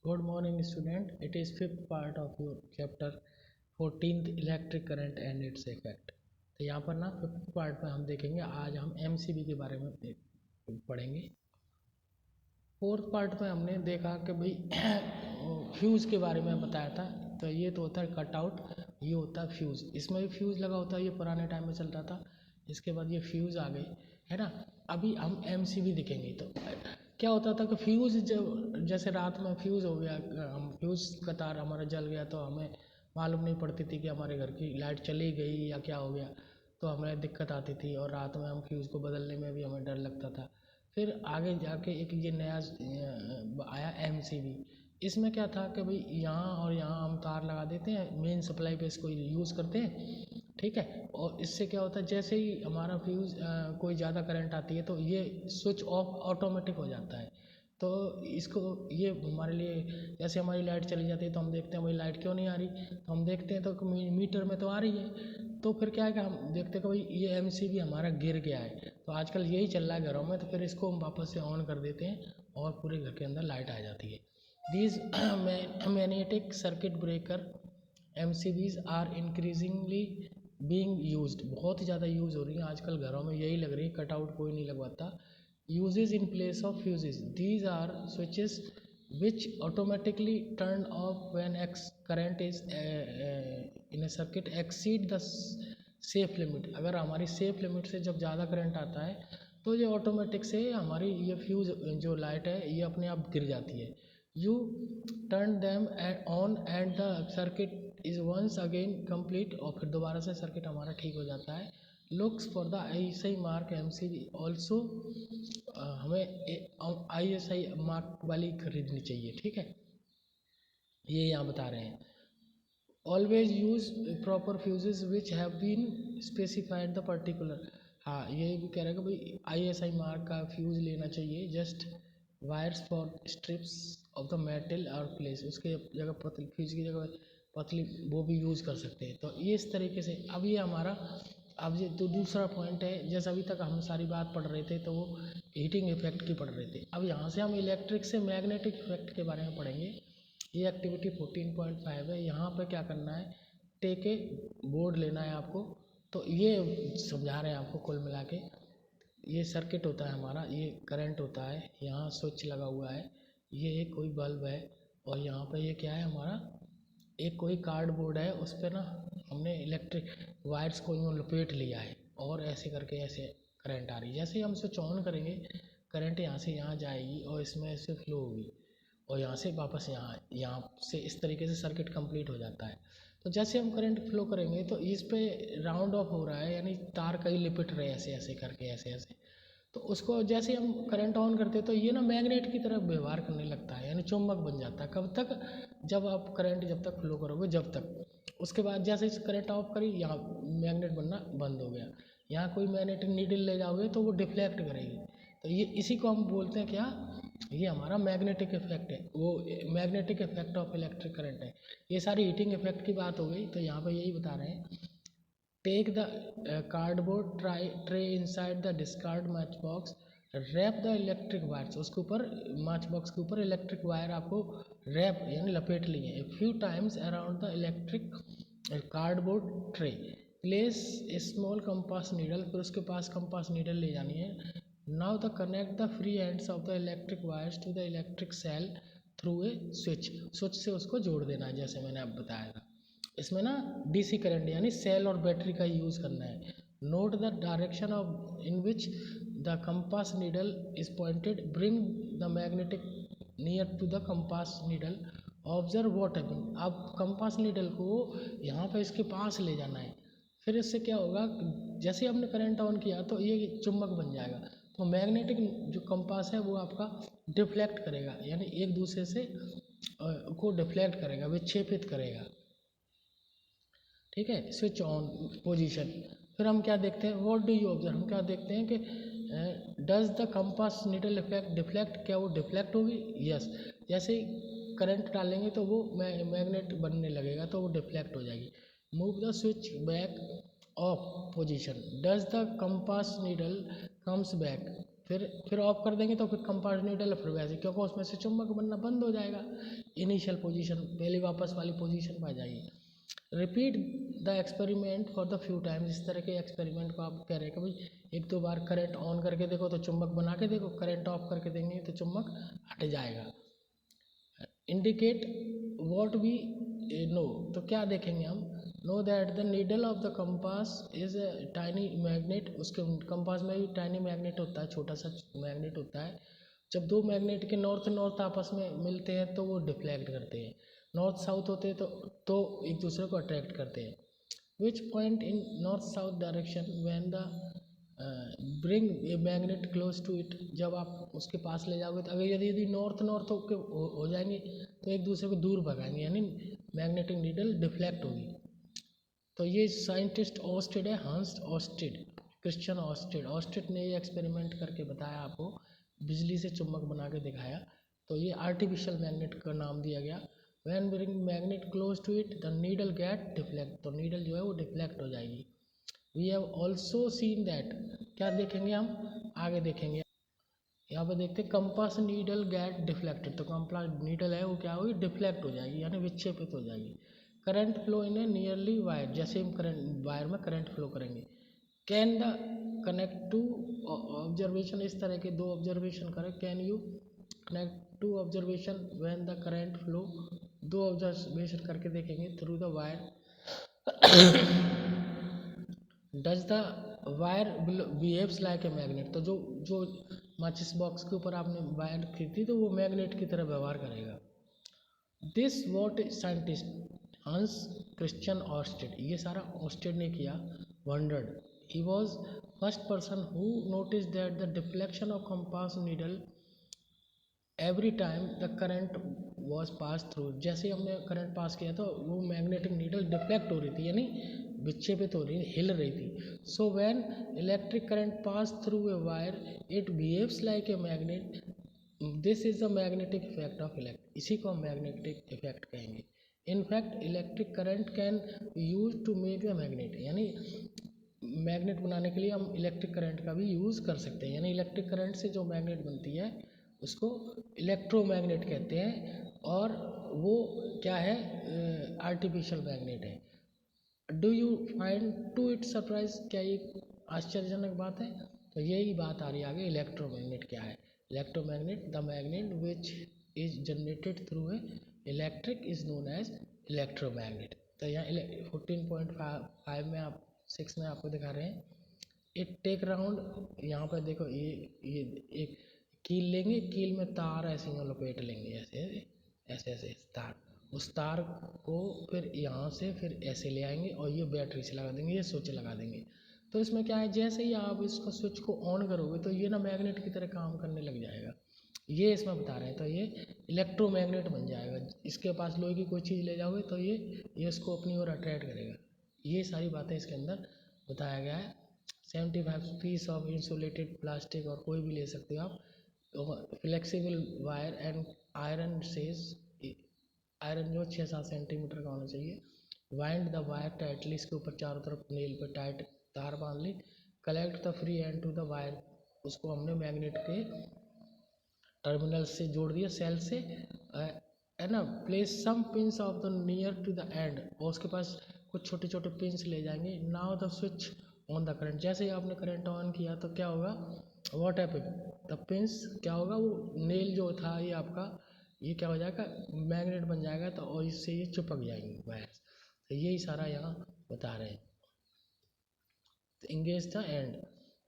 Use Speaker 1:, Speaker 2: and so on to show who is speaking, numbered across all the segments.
Speaker 1: Good morning student. It is fifth part of your chapter 14th electric current and its effect. तो यहाँ पर ना fifth part में हम देखेंगे, आज हम MCB के बारे में पढ़ेंगे। फोर्थ पार्ट में हमने देखा कि भाई फ्यूज़ के बारे में बताया था। तो ये तो होता है कट आउट, ये होता है फ्यूज़। इसमें भी फ्यूज़ लगा होता है, ये पुराने टाइम में चलता था। इसके बाद ये फ्यूज़ आ गए, है ना। अभी हम MCB देखेंगे। तो क्या होता था कि फ्यूज़ जब जैसे रात में फ्यूज़ हो गया, हम फ्यूज़ का तार हमारा जल गया तो हमें मालूम नहीं पड़ती थी कि हमारे घर की लाइट चली गई या क्या हो गया, तो हमें दिक्कत आती थी और रात में हम फ्यूज़ को बदलने में भी हमें डर लगता था। फिर आगे जाके एक ये नया आया MCB। इसमें क्या था कि भाई यहाँ और यहाँ हम तार लगा देते हैं, मेन सप्लाई पे इसको यूज़ करते हैं, ठीक है। और इससे क्या होता है, जैसे ही हमारा फ्यूज़ कोई ज़्यादा करंट आती है तो ये स्विच ऑफ ऑटोमेटिक हो जाता है। तो इसको ये हमारे लिए, जैसे हमारी लाइट चली जाती है तो हम देखते हैं भाई लाइट क्यों नहीं आ रही, तो हम देखते हैं तो मीटर में तो आ रही है। तो फिर क्या है कि हम देखते हैं कि भाई ये MCB हमारा गिर गया है। तो आजकल यही चल रहा है घरों में, तो फिर इसको हम वापस से ऑन कर देते हैं और पूरे घर के अंदर लाइट आ जाती है। These magnetic circuit breaker MCBs are increasingly being used, बहुत ही ज़्यादा यूज़ हो रही है आजकल घरों में, यही लग रही है, कटआउट कोई नहीं लगवाता। Uses in place of fuses, these are switches which automatically turn off when current is in a circuit exceed the safe limit। अगर हमारी सेफ लिमिट से जब ज़्यादा करंट आता है तो ये ऑटोमेटिक से हमारी ये फ्यूज़ जो लाइट है ये अपने आप गिर जाती है। You turn them on and the circuit is once again complete, और फिर दोबारा से सर्किट हमारा ठीक हो जाता है। Looks for the ISI mark MCB also, हमें ISI मार्क वाली खरीदनी चाहिए, ठीक है, ये यहाँ बता रहे हैं। Always use proper fuses which have been specified the particular, हाँ ये भी कह रहे हैं कि भाई ISI मार्क का फ्यूज़ लेना चाहिए। Just wires for strips of the metal और प्लेस, उसके जगह पतली फ्यूज़ की जगह पतली वो भी यूज़ कर सकते हैं। तो ये इस तरीके से अब ये हमारा, अब ये तो दूसरा पॉइंट है। जैसे अभी तक हम सारी बात पढ़ रहे थे तो वो हीटिंग इफेक्ट की पढ़ रहे थे, अब यहाँ से हम इलेक्ट्रिक से मैग्नेटिक इफेक्ट के बारे में पढ़ेंगे। ये एक्टिविटी 14.5 है। यहाँ पे क्या करना है, टेक ए बोर्ड लेना है आपको। तो ये समझा रहे हैं आपको कुल मिला के। ये सर्किट होता है हमारा, ये करंट होता है, यहाँ स्विच लगा हुआ है, ये एक कोई बल्ब है, और यहाँ पे ये क्या है हमारा, एक कोई कार्डबोर्ड है, उस पर ना हमने इलेक्ट्रिक वायर्स को यूँ लपेट लिया है और ऐसे करके ऐसे करंट आ रही है। जैसे ही हम स्विच ऑन करेंगे करंट यहाँ से यहाँ जाएगी और इसमें ऐसे फ्लो होगी और यहाँ से वापस यहाँ से, इस तरीके से सर्किट कंप्लीट हो जाता है। तो जैसे हम करंट फ्लो करेंगे तो इस पे राउंड ऑफ हो रहा है, यानी तार कहीं लिपट रहे हैं ऐसे ऐसे करके, ऐसे ऐसे। तो उसको जैसे हम करंट ऑन करते हैं तो ये ना मैग्नेट की तरह व्यवहार करने लगता है, यानी चुंबक बन जाता है। कब तक, जब आप करंट जब तक फ्लो करोगे जब तक। उसके बाद जैसे इस करंट ऑफ करी, यहाँ मैग्नेट बनना बंद हो गया। यहाँ कोई मैग्नेटिक नीडल ले जाओगे तो वो डिफ्लेक्ट करेगी। तो ये इसी को हम बोलते हैं क्या, ये हमारा मैग्नेटिक इफेक्ट है, वो magnetic effect of electric current है। ये सारी हीटिंग इफेक्ट की बात हो गई, तो यहाँ पे यही बता रहे हैं। Take the cardboard tray inside the discard matchbox, wrap the electric wires, उसके ऊपर मैच बॉक्स के ऊपर इलेक्ट्रिक वायर आपको रैप यानी लपेट लिए हैं। Few times around the electric cardboard tray, place a small compass needle, फिर उसके पास कंपास नीडल ले जानी है। Now the connect the free ends of the electric wires to the electric cell through a switch, switch से उसको जोड़ देना है जैसे मैंने अब बताया था। इसमें ना DC करंट यानी सेल और बैटरी का यूज़ करना है। Note the direction of in which the compass needle is pointed, bring the magnetic near to the compass needle, observe what happen. अब कंपास नीडल को यहाँ पे इसके पास ले जाना है। फिर इससे क्या होगा, जैसे हमने करंट ऑन किया तो ये चुंबक बन जाएगा, तो मैग्नेटिक जो कंपास है वो आपका डिफ्लेक्ट करेगा, यानी एक दूसरे से को डिफ्लेक्ट करेगा, विक्षेपित करेगा, ठीक है। स्विच ऑन पोजीशन, फिर हम क्या देखते हैं, व्हाट डू यू ऑब्जर्व, हम क्या देखते हैं कि does the compass needle effect deflect, क्या वो डिफ्लेक्ट होगी, यस। जैसे ही करंट डालेंगे तो वो मैग्नेट बनने लगेगा तो वो डिफ्लेक्ट हो जाएगी। Move the switch back of position, does the compass needle comes back, फिर ऑफ कर देंगे तो फिर कंपास नीडल फिर वैसे, क्योंकि उसमें से चुंबक बनना बंद हो जाएगा, इनिशियल पोजीशन पहली वापस वाली पोजीशन पर आ जाएगी। Repeat the experiment for the few times, इस तरह के एक्सपेरिमेंट को आप कह रहे हैं कि भाई एक दो बार करंट ऑन करके देखो तो चुंबक बना के देखो, करंट ऑफ करके देंगे तो चुंबक हट जाएगा। इंडिकेट वॉट वी नो, तो क्या देखेंगे हम, know that the needle of the compass is a tiny magnet, उसके कंपास में भी टाइनी मैग्नेट होता है, छोटा सा मैग्नेट होता है। जब दो मैग्नेट के नॉर्थ नॉर्थ आपस में मिलते हैं तो वो डिफ्लेक्ट करते हैं, नॉर्थ साउथ होते हैं तो एक दूसरे को अट्रैक्ट करते हैं। Which point in north south direction when the bring a magnet close to it, जब आप उसके पास ले जाओगे तो अगर यदि नॉर्थ नॉर्थ हो जाएंगे तो एक दूसरे को दूर भगाएंगे, यानी मैग्नेटिक नीडल डिफ्लेक्ट होगी। तो ये साइंटिस्ट ऑस्टेड है, हंस ऑस्टेड, क्रिश्चियन ऑस्टेड, ऑस्टेड ने ये एक्सपेरिमेंट करके बताया आपको, बिजली से चुंबक बना के दिखाया, तो ये आर्टिफिशियल मैग्नेट का नाम दिया गया। When bring magnet close to it the needle get deflect, तो नीडल जो है वो डिफ्लेक्ट हो जाएगी। We have also seen that, क्या देखेंगे हम आगे देखेंगे, यहाँ पर देखते हैं कंपास नीडल गेट डिफ्लेक्टेड, तो कंपास नीडल है वो क्या होगी, डिफ्लेक्ट हो जाएगी यानी विक्षेपित हो जाएगी। Current flow in a nearly wire, जैसे हम करंट वायर में करंट फ्लो करेंगे। Can the connect to observation, इस तरह के दो ऑब्जर्वेशन करें, can you connect to observation when the current flow, दो ऑब्जर्वेशन करके देखेंगे through the wire. Does the wire behaves like a magnet, तो जो माचिस बॉक्स के ऊपर आपने वायर खींची तो वो मैग्नेट की तरह व्यवहार करेगा। This what scientist Hans Christian Oersted, ये सारा ऑस्टेड ने किया। Wondered, he was first person who notice that the deflection of compass needle every time the current was pass through, जैसे हमने करंट पास किया तो वो मैग्नेटिक नीडल डिफ्लेक्ट हो रही थी यानी विक्षेपित हो रही, हिल रही थी। So when electric current pass through a wire it behaves like a magnet, this is the magnetic effect of electric, इसी को हम मैग्नेटिक इफेक्ट कहेंगे। In fact electric current can use to make the magnet, यानी magnet बनाने के लिए हम electric current का भी यूज़ कर सकते हैं, यानी इलेक्ट्रिक करंट से जो मैग्नेट बनती है उसको इलेक्ट्रोमैग्नेट कहते हैं, और वो क्या है, आर्टिफिशियल मैग्नेट है। Do you find to it surprise, क्या ये आश्चर्यजनक बात है, तो यही बात आ रही है आगे, इलेक्ट्रोमैग्नेट क्या है। Electromagnet the magnet which is generated through a electric is known as electromagnet. तो यहाँ 14.5 में आप 6 में आपको दिखा रहे हैं, एक टेक राउंड, यहाँ पर देखो ये एक कील लेंगे, कील में तार ऐसे लपेट लेंगे, ऐसे ऐसे ऐसे तार, उस तार को फिर यहाँ से फिर ऐसे ले आएंगे और ये बैटरी से लगा देंगे, ये स्विच लगा देंगे। तो इसमें क्या है, जैसे ही आप इसको स्विच को ऑन करोगे तो ये ना मैग्नेट की तरह काम करने लग जाएगा, ये इसमें बता रहे हैं। तो ये इलेक्ट्रोमैग्नेट बन जाएगा, इसके पास लोहे की कोई चीज़ ले जाओगे तो ये इसको अपनी ओर अट्रैक्ट करेगा। ये सारी बातें इसके अंदर बताया गया है। 75 पीस ऑफ इंसुलेटेड प्लास्टिक, और कोई भी ले सकते हो आप, flexible wire and iron says, iron जो 6-7 सेंटीमीटर का होना चाहिए। वाइंड द वायर टाइटली, इसके ऊपर चारों तरफ नेल पर टाइट तार बांध ली। Collect the free end to the wire, उसको हमने मैग्नेट के टर्मिनल से जोड़ दिया, सेल से, है ना। Place some pins of the near to the end, और उसके पास कुछ छोटे छोटे पिंस ले जाएंगे। Now the switch on the current, जैसे ही आपने करंट ऑन किया तो क्या होगा, वॉट हैपेंड, द पिंस क्या होगा, वो नेल जो था ये आपका, ये क्या हो जाएगा, मैग्नेट बन जाएगा, तो और इससे ये चिपक जाएंगे वायर्स। तो यही सारा यहाँ बता रहे हैं। Engage the end,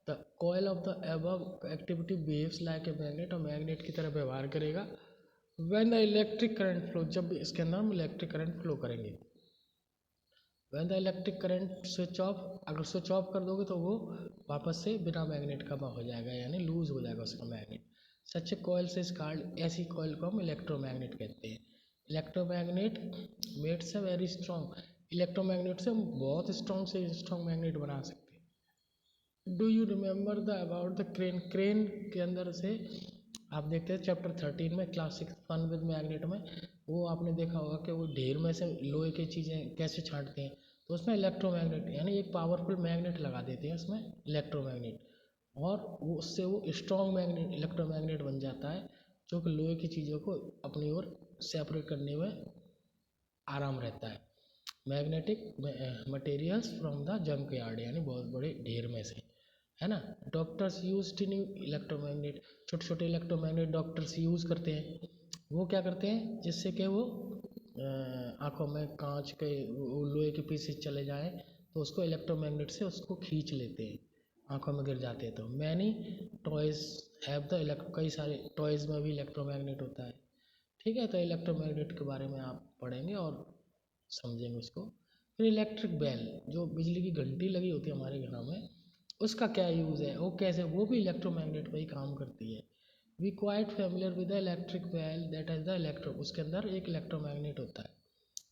Speaker 1: the coil of the above activity behaves like a magnet, और मैग्नेट की तरह व्यवहार करेगा। When the electric current flow, जब इसके अंदर हम इलेक्ट्रिक करंट फ्लो करेंगे। When the electric current switch off, अगर स्विच ऑफ कर दोगे तो वो वापस से बिना मैग्नेट का हो जाएगा, यानी लूज हो जाएगा उसका मैग्नेट। सच ए कॉइल से कॉल्ड, ऐसी कॉइल को हम इलेक्ट्रोमैग्नेट कहते हैं। Electromagnet makes a very strong, electromagnet से हम बहुत स्ट्रॉन्ग से स्ट्रॉन्ग मैग्नेट बना सकते हैं। Do you remember the about the crane, crane के अंदर से आप देखते हैं चैप्टर 13 में, क्लास 6 फन विद मैग्नेट में, वो आपने देखा होगा कि वो ढेर में से लोहे की चीज़ें कैसे छांटते हैं, तो उसमें इलेक्ट्रोमैग्नेट यानी एक पावरफुल मैग्नेट लगा देते हैं उसमें, इलेक्ट्रोमैग्नेट। और वो उससे वो स्ट्रॉन्ग मैग्नेट इलेक्ट्रोमैग्नेट बन जाता है, जो कि लोहे की चीज़ों को अपनी ओर सेपरेट करने में आराम रहता है। Magnetic materials from the junk yard, यानी बहुत बड़े ढेर में से, है ना। डॉक्टर्स यूज टिनी इलेक्ट्रोमैग्नेट, छोटे छोटे इलेक्ट्रोमैग्नेट डॉक्टर्स यूज़ करते हैं। वो क्या करते हैं, जिससे कि वो आँखों में कांच के लोहे के पीसेस चले जाएं तो उसको इलेक्ट्रोमैग्नेट से उसको खींच लेते हैं, आँखों में गिर जाते हैं तो। मैनी टॉयज हैव द कई सारे टॉयज़ में भी इलेक्ट्रोमैग्नेट होता है, ठीक है। तो इलेक्ट्रोमैग्नेट के बारे में आप पढ़ेंगे और समझेंगे उसको। फिर इलेक्ट्रिक बेल, जो बिजली की घंटी लगी होती है हमारे घरों में, उसका क्या यूज़ है, वो कैसे, वो भी इलेक्ट्रोमैग्नेट पर ही काम करती है। We quite familiar with the electric bell that is the electro, उसके अंदर एक इलेक्ट्रोमैग्नेट होता है,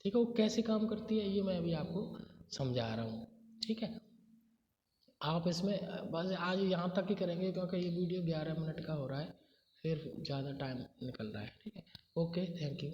Speaker 1: ठीक है। वो कैसे काम करती है ये मैं अभी आपको समझा रहा हूँ, ठीक है। आप इसमें बस आज यहाँ तक ही करेंगे, क्योंकि ये वीडियो 11 मिनट का हो रहा है, फिर ज़्यादा टाइम निकल रहा है, ठीक है। Okay, thank you.